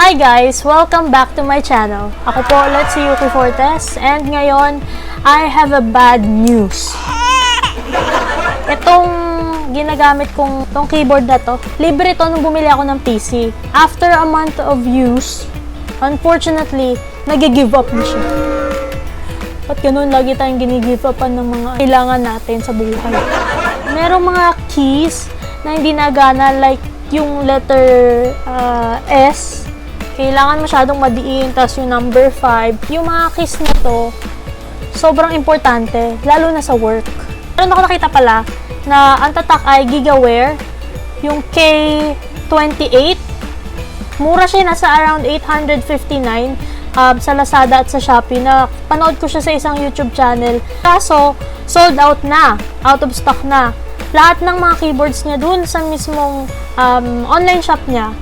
Hi guys! Welcome back to my channel. Ako po ulit si Yuki Fortes and ngayon, I have a bad news. Itong ginagamit kong tong keyboard na to, libre to nung bumili ako ng PC. After a month of use, unfortunately, nag-give up na siya. At ganun, lagi tayong gini-give upan ng mga kailangan natin sa buhay. Merong mga keys na hindi nagana, like yung letter S, kailangan masyadong madiin, tapos yung number 5. Yung mga keys na to, sobrang importante, lalo na sa work. Meron ako nakita pala na ang tatak ay Gigaware, yung K28. Mura siya, nasa around 859 sa Lazada at sa Shopee. Na panood ko siya sa isang YouTube channel. Kaso, sold out na, out of stock na. Lahat ng mga keyboards niya dun sa mismong online shop niya,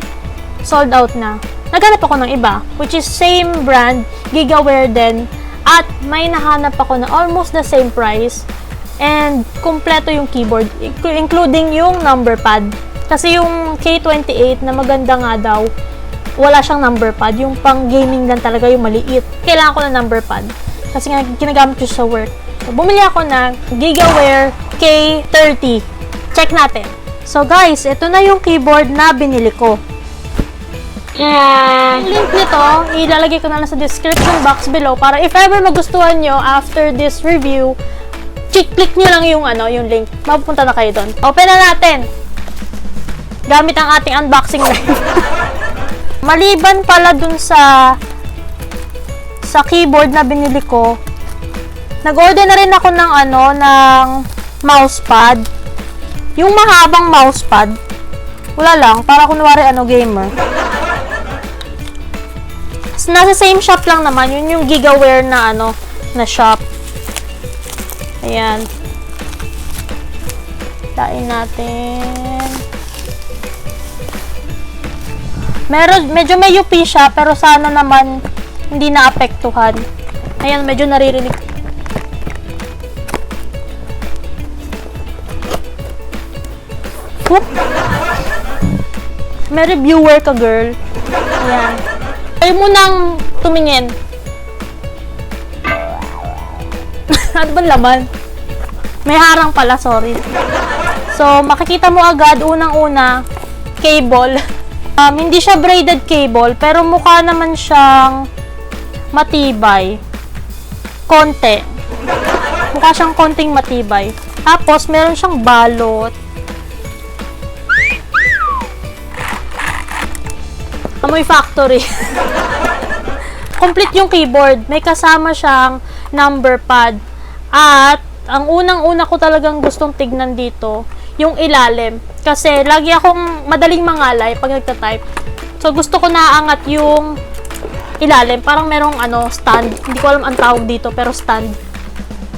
sold out na. Naghanap ako ng iba, which is same brand, Gigaware din, at may nahanap ako na almost the same price, and kompleto yung keyboard, including yung number pad. Kasi yung K28 na maganda nga daw, wala siyang number pad, yung pang gaming lang talaga, yung maliit. Kailangan ko ng number pad, kasi nga ginagamit ko sa work. So, bumili ako ng Gigaware K30. Check natin. So guys, ito na yung keyboard na binili ko. Yung link nito, ilalagay ko na lang sa description box below para if ever magustuhan nyo after this review, click nyo lang yung link. Mapupunta na kayo doon. Open na natin. Gamit ang ating unboxing knife. Maliban pala dun sa keyboard na binili ko, nag-order na rin ako ng ng mousepad. Yung mahabang mousepad. Wala lang, para kunwari gamer. Nasa same shop lang naman, yun yung Gigaware na na shop. Ayan. Tain natin. Medyo may UP siya, pero sana naman hindi naapektuhan. Ayan, medyo naririnig. Whoop! May reviewer ka, girl. Ayan. Kayo munang tumingin. Ano ba laman? May harang pala, sorry. So, makikita mo agad, unang-una, cable. Hindi siya braided cable, pero mukha naman siyang matibay. Konti. Mukha siyang konting matibay. Tapos, meron siyang balot. Amoy factory. Complete yung keyboard. May kasama siyang number pad. At, ang unang-una ko talagang gustong tignan dito, yung ilalim. Kasi, lagi akong madaling mangalay pag nagtatype. So, gusto ko naangat yung ilalim. Parang merong stand. Hindi ko alam ang tawag dito, pero stand.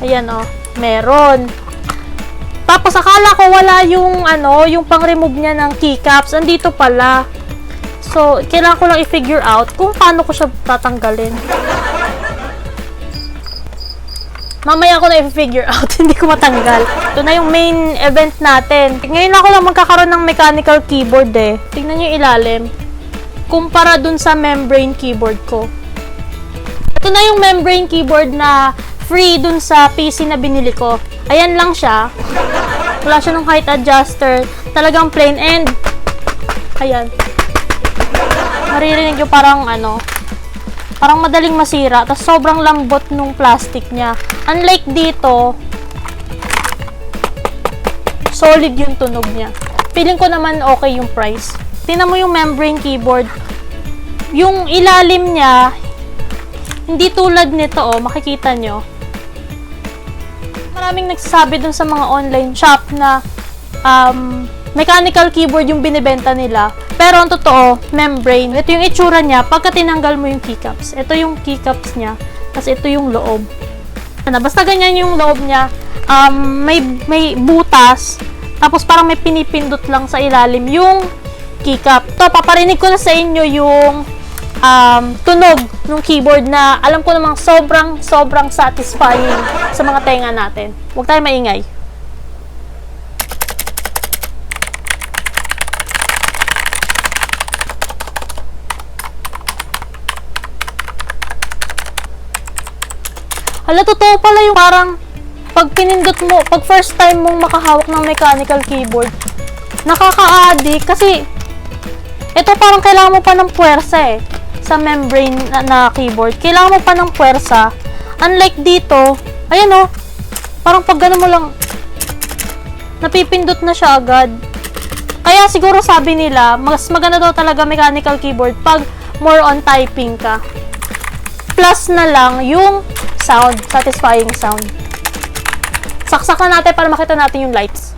Ayan, meron. Tapos, akala ko wala yung, yung pang-remove niya ng keycaps. Andito pala. So, kailangan ko lang i-figure out kung paano ko siya tatanggalin. Mamaya ko na i-figure out, hindi ko matanggal. Ito na yung main event natin. Ngayon ako lang magkakaroon ng mechanical keyboard eh. Tingnan nyo yung ilalim. Kumpara dun sa membrane keyboard ko. Ito na yung membrane keyboard na free dun sa PC na binili ko. Ayan lang siya. Wala siya ng height adjuster. Talagang plain and ayan. Maririnig yung parang parang madaling masira, tapos sobrang lambot nung plastic niya. Unlike dito, solid yung tunog niya. Feeling ko naman okay yung price. Tingnan mo yung membrane keyboard. Yung ilalim niya, hindi tulad nito, makikita nyo. Maraming nagsasabi dun sa mga online shop na mechanical keyboard yung binibenta nila. Pero ang totoo, membrane. Ito yung itsura niya pagka tinanggal mo yung keycaps. Ito yung keycaps niya. Tapos ito yung loob. Basta ganyan yung loob niya. May butas. Tapos parang may pinipindot lang sa ilalim yung keycap. Ito, paparinig ko na sa inyo yung tunog ng keyboard na alam ko namang sobrang satisfying sa mga tenga natin. Huwag tayo maingay. Hala, totoo pala yung parang pag pinindot mo, pag first time mong makahawak ng mechanical keyboard, nakaka-addict kasi ito parang kailangan mo pa ng puwersa sa membrane na keyboard. Kailangan mo pa ng puwersa. Unlike dito, ayan parang pag gano'n mo lang, napipindot na siya agad. Kaya siguro sabi nila, mas maganda daw talaga mechanical keyboard pag more on typing ka. Plus na lang yung sound, satisfying sound. Saksak na natin para makita natin yung lights.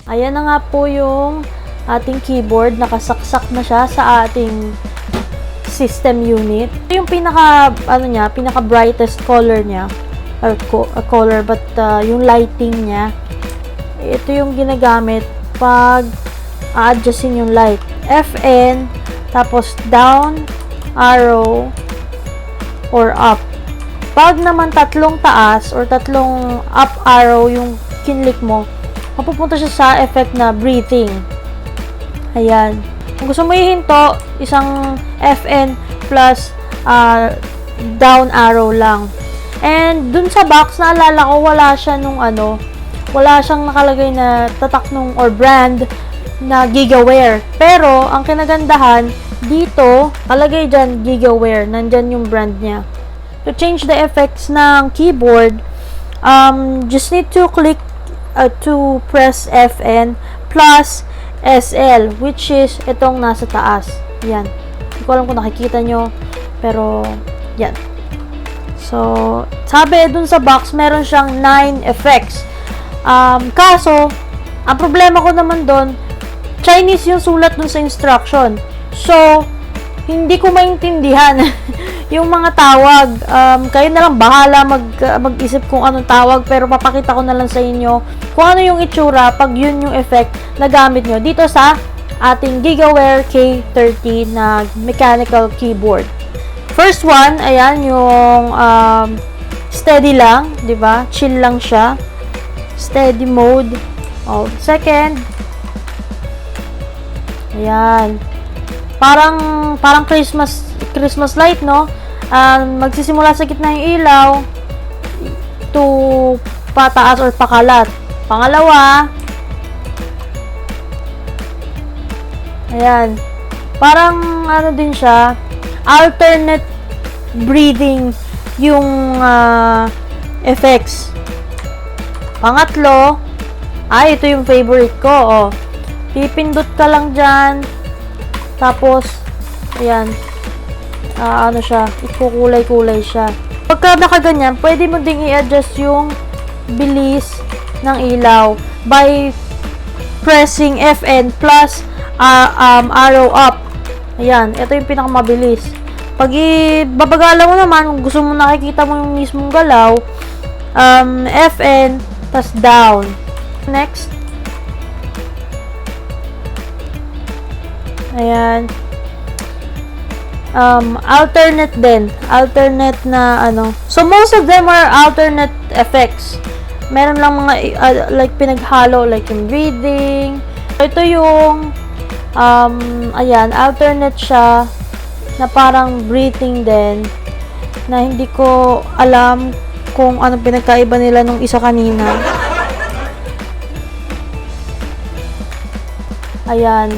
Ayan na nga po yung ating keyboard. Nakasaksak na siya sa ating system unit. Ito yung pinaka brightest color niya. Or color, but yung lighting niya. Ito yung ginagamit pag a-adjustin yung light. FN, tapos down, arrow, or up. Pag naman tatlong taas or tatlong up arrow yung kinlik mo, mapupunta siya sa effect na breathing. Ayan. Kung gusto mo ihinto, isang FN plus down arrow lang. And dun sa box, naalala ko, wala siya wala siyang nakalagay na tatak or brand na Gigaware. Pero, ang kinagandahan, dito, kalagay dyan, Gigaware. Nandyan yung brand niya. To change the effects ng keyboard, just need to click to press FN plus SL, which is itong nasa taas. Yan. Hindi ko alam kung nakikita nyo, pero yan. So, sabi dun sa box, meron siyang 9 effects. Kaso, ang problema ko naman dun, Chinese yung sulat dun sa instruction. So, hindi ko maintindihan yung mga tawag. Kayo na lang bahala mag-isip kung anong tawag, pero papakita ko na lang sa inyo kung ano yung itsura pag yun yung effect na gamit nyo dito sa ating Gigaware K30 na mechanical keyboard. First one, ayan, yung steady lang, di ba? Chill lang siya. Steady mode. Second, ayan. Parang Christmas light, no? Magsisimula sa gitna yung ilaw to pataas or pakalat. Pangalawa, ayan. Parang din siya, alternate breathing yung effects. Pangatlo, ito yung favorite ko, pipindot ka lang dyan, tapos, ayan, siya, ikukulay-kulay siya. Pagka nakaganyan, pwede mo ding i-adjust yung bilis ng ilaw by pressing FN plus arrow up. Ayan, ito yung pinakamabilis. Pag babagalan mo naman, kung gusto mo nakikita mo yung mismong galaw, FN plus down. Next. Ayan. Alternate din. Alternate na So, most of them are alternate effects. Meron lang mga, like, pinaghalo, like yung breathing. Ito yung, ayan, alternate siya, na parang breathing din, na hindi ko alam kung ano pinagkaiba nila nung isa kanina. Ayan,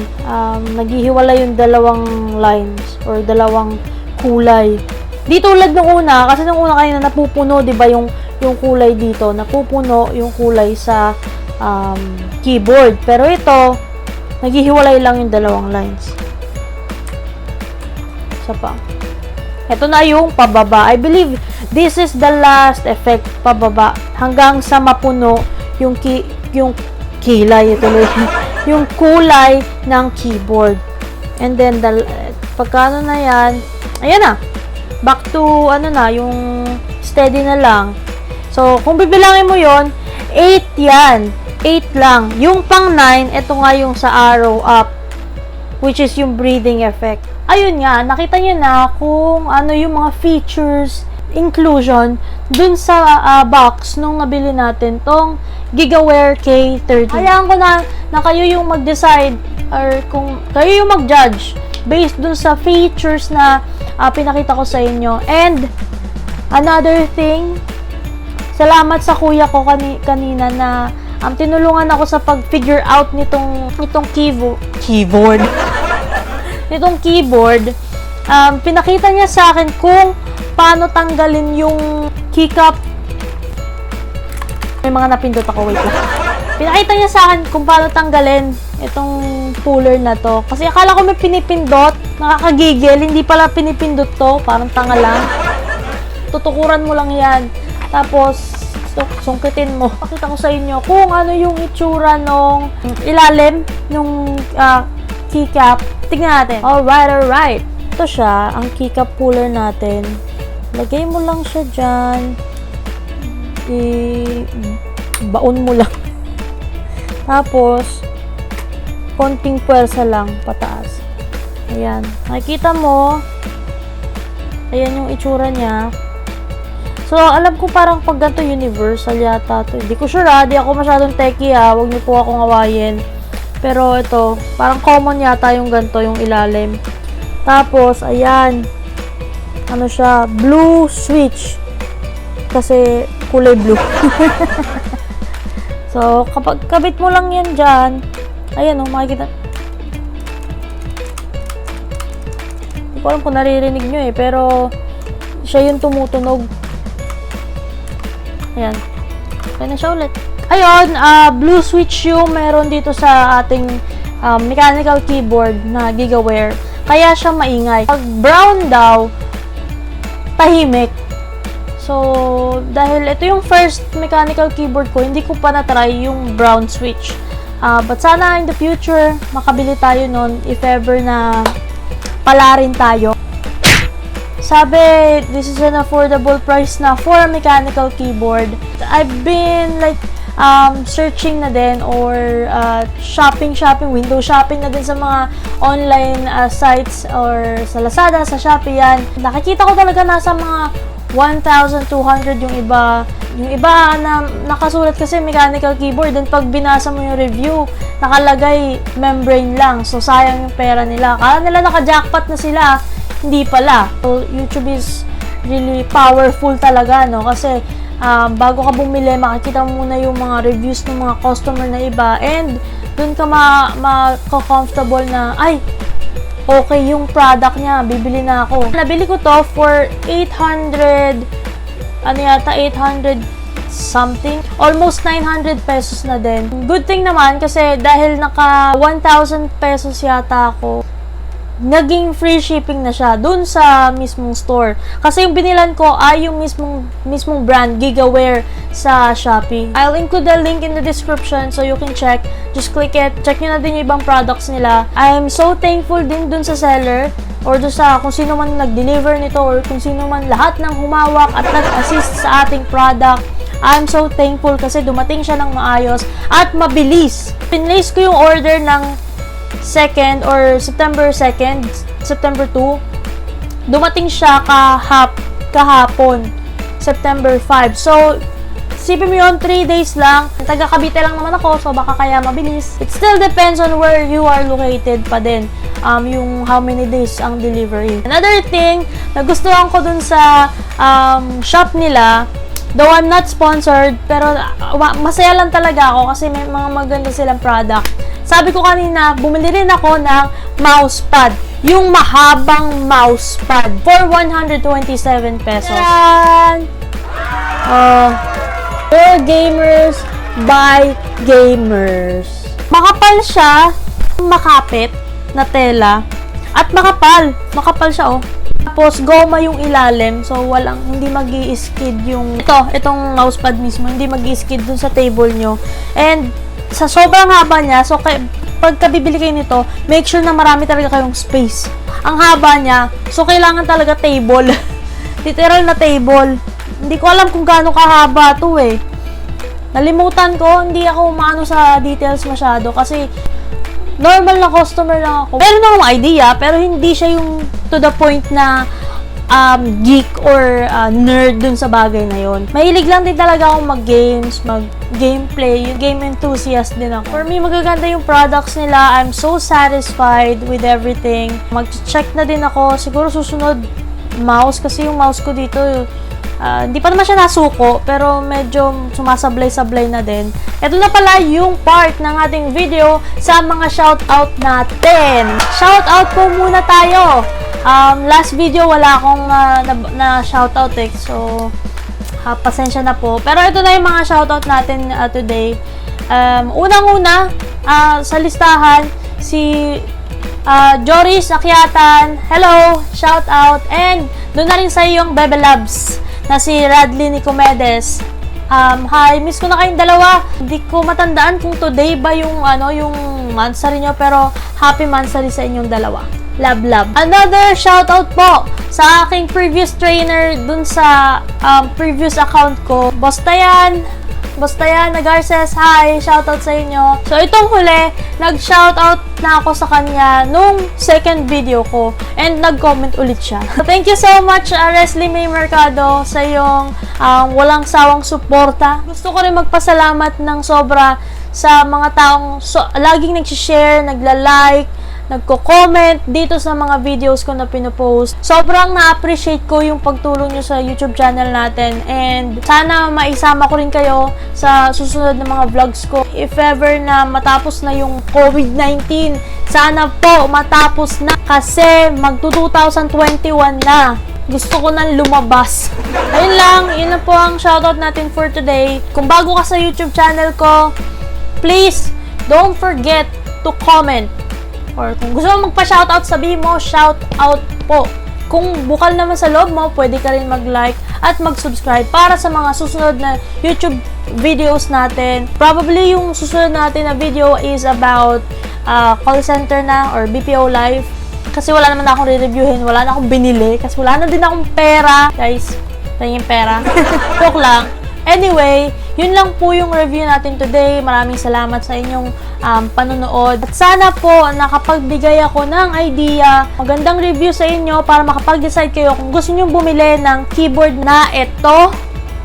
naghihiwala yung dalawang lines, or dalawang kulay. Di tulad nung una, kasi nung una kanina napupuno, di ba, yung kulay dito, napupuno yung kulay sa keyboard. Pero ito, naghihiwalay lang yung dalawang lines. Isa pa. Ito na yung pababa. I believe this is the last effect, pababa. Hanggang sa mapuno yung kilay, yung kulay ng keyboard. And then, pagkano na yan, ayan na. Back to, yung steady na lang. So, kung bibilangin mo yon 8 yan. 8 lang. Yung pang 9, ito nga yung sa arrow up, which is yung breathing effect. Ayun nga, nakita nyo na kung ano yung mga features, inclusion, dun sa box nung nabili natin, tong GigaWare K30. Hayaan ko na kayo yung mag-decide or kung kayo yung mag-judge based dun sa features na pinakita ko sa inyo. And another thing, salamat sa kuya ko kanina na tinulungan ako sa pag-figure out nitong keyboard. Nitong keyboard. Pinakita niya sa akin kung paano tanggalin yung keycap. May mga napindot ako, wait lang. Pinakita niya sa akin kung paano tanggalin itong puller na to. Kasi akala ko may pinipindot, nakakagigil, hindi pala pinipindot to, parang tanga lang. Tutukuran mo lang yan. Tapos, sungkitin mo. Pakita ko sa inyo kung ano yung itsura nung ilalim nung keycap. Tingnan natin. Alright. Ito siya, ang keycap puller natin. Lagay mo lang siya dyan. Baon mo lang. Tapos, konting puwersa lang pataas. Ayan. Nakikita mo, ayan yung itsura niya. So, alam ko parang pag ganito universal yata to. Hindi ko sure di ako masyadong techie Huwag niyo po akong awayin. Pero ito, parang common yata yung ganito, yung ilalim. Tapos, ayan. Ano siya? Blue switch. Kasi kulay blue. So, kapag kabit mo lang yan dyan, ayan makikita. Hindi ko alam kung naririnig nyo pero siya yung tumutunog. Ayan. Okay na siya ulit. Ayun, blue switch yung meron dito sa ating mechanical keyboard na GigaWare. Kaya siya maingay. Pag brown daw, tahimik. So, dahil ito yung first mechanical keyboard ko, hindi ko pa na-try yung brown switch. But sana in the future, makabili tayo nun if ever na pala rin tayo. Sabi, this is an affordable price na for a mechanical keyboard. I've been like searching na din or window shopping na din sa mga online sites or sa Lazada, sa Shopee yan. Nakikita ko talaga nasa mga 1,200 yung iba. Yung iba na nakasulat kasi mechanical keyboard, then pag binasa mo yung review, nakalagay membrane lang. So, sayang yung pera nila. Kala nila naka-jackpot na sila. Hindi pala. So, YouTube is really powerful talaga, no? Kasi, bago ka bumili, makikita mo muna yung mga reviews ng mga customer na iba. And, dun ka ma-comfortable na, ay, okay yung product niya, bibili na ako. Nabili ko to for 800 something. Almost 900 pesos na din. Good thing naman kasi dahil naka 1,000 pesos yata ako, naging free shipping na siya dun sa mismong store. Kasi yung binilan ko ay yung mismong brand, GigaWare, sa Shopee. I'll include the link in the description so you can check. Just click it. Check nyo na din yung ibang products nila. I'm so thankful din dun sa seller or dun sa kung sino man nag-deliver nito or kung sino man lahat ng humawak at nag-assist sa ating product. I'm so thankful kasi dumating siya ng maayos at mabilis. Pinlace ko yung order ng 2nd or September 2nd, September 2. Dumating siya kahapon, September 5. So, sipin mo yun, 3 days lang. Taga Cavite lang naman ako, so baka kaya mabilis. It still depends on where you are located pa din. Yung how many days ang delivery. Another thing, nagustuhan ko dun sa shop nila, though I'm not sponsored, pero masaya lang talaga ako kasi may mga maganda silang product. Sabi ko kanina, bumili rin ako ng mousepad. Yung mahabang mousepad for 127 pesos. Yan! For gamers, by gamers. Makapal siya, makapit na tela. At makapal. Makapal siya, Tapos, goma yung ilalim. So, hindi magi-skid yung... Itong mousepad mismo, hindi magi-skid dun sa table nyo. And, sa sobrang haba niya, so pagka bibili kayo nito, make sure na marami talaga kayong space. Ang haba niya, so kailangan talaga table. Literal na table. Hindi ko alam kung gaano kahaba to Nalimutan ko, hindi ako umano sa details masyado kasi normal na customer lang ako. Meron akong idea, pero hindi siya yung to the point na geek or nerd dun sa bagay na yon. Mahilig lang din talaga akong mag-games, mag-gameplay, yung game enthusiast din ako. For me, magaganda yung products nila. I'm so satisfied with everything. Mag-check na din ako. Siguro susunod, mouse, kasi yung mouse ko dito, hindi pa naman siya nasuko, pero medyo sumasablay-sablay na din. Ito na pala yung part ng ating video sa mga shoutout natin. Shoutout po muna tayo. Last video wala akong na shoutout eh. So, pasensya na po. Pero ito na yung mga shoutout natin today. Unang-una, sa listahan, si Joris Akyatan. Hello! Shoutout! And, doon na rin sa yung Bebe Labs na si Radley Nicomedes. Hi, miss ko na kayong dalawa. Hindi ko matandaan kung today ba yung yung mansari nyo, pero happy mansari sa inyong dalawa. Love, love. Another shoutout po sa aking previous trainer dun sa previous account ko. Bostayan Nagarces, hi! Shoutout sa inyo. So, itong huli, nag-shoutout na ako sa kanya nung second video ko and nag-comment ulit siya. So, thank you so much, Leslie May Mercado, sa iyong walang sawang suporta. Gusto ko rin magpasalamat ng sobra sa mga taong laging nag-share, nagla-like, nagko-comment dito sa mga videos ko na pinopost. Sobrang na-appreciate ko yung pagtulong nyo sa YouTube channel natin and sana maisama ko rin kayo sa susunod na mga vlogs ko. If ever na matapos na yung COVID-19, sana po matapos na kasi mag-2021 na. Gusto ko nang lumabas. Ayun lang, yun na po ang shoutout natin for today. Kung bago ka sa YouTube channel ko, please don't forget to comment. Or kung gusto mo magpa-shoutout, sabihin mo, shoutout po. Kung bukal naman sa loob mo, pwede ka rin mag-like at mag-subscribe para sa mga susunod na YouTube videos natin. Probably yung susunod natin na video is about call center na or BPO Live. Kasi wala naman akong re-reviewin, wala na akong binili, kasi wala na din akong pera. Guys, yung pera. Joke lang. Anyway, yun lang po yung review natin today. Maraming salamat sa inyong panonood. At sana po nakapagbigay ako ng idea, magandang review sa inyo para makapag-decide kayo kung gusto nyo bumili ng keyboard na ito.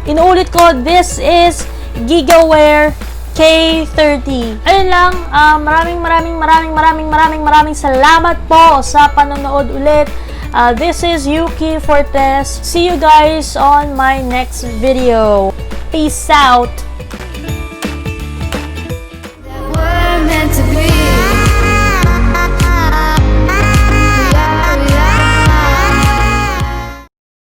Inuulit ko, this is Gigaware K30. Ayun lang, maraming salamat po sa panonood ulit. This is Yuki Fortes. See you guys on my next video. Peace out!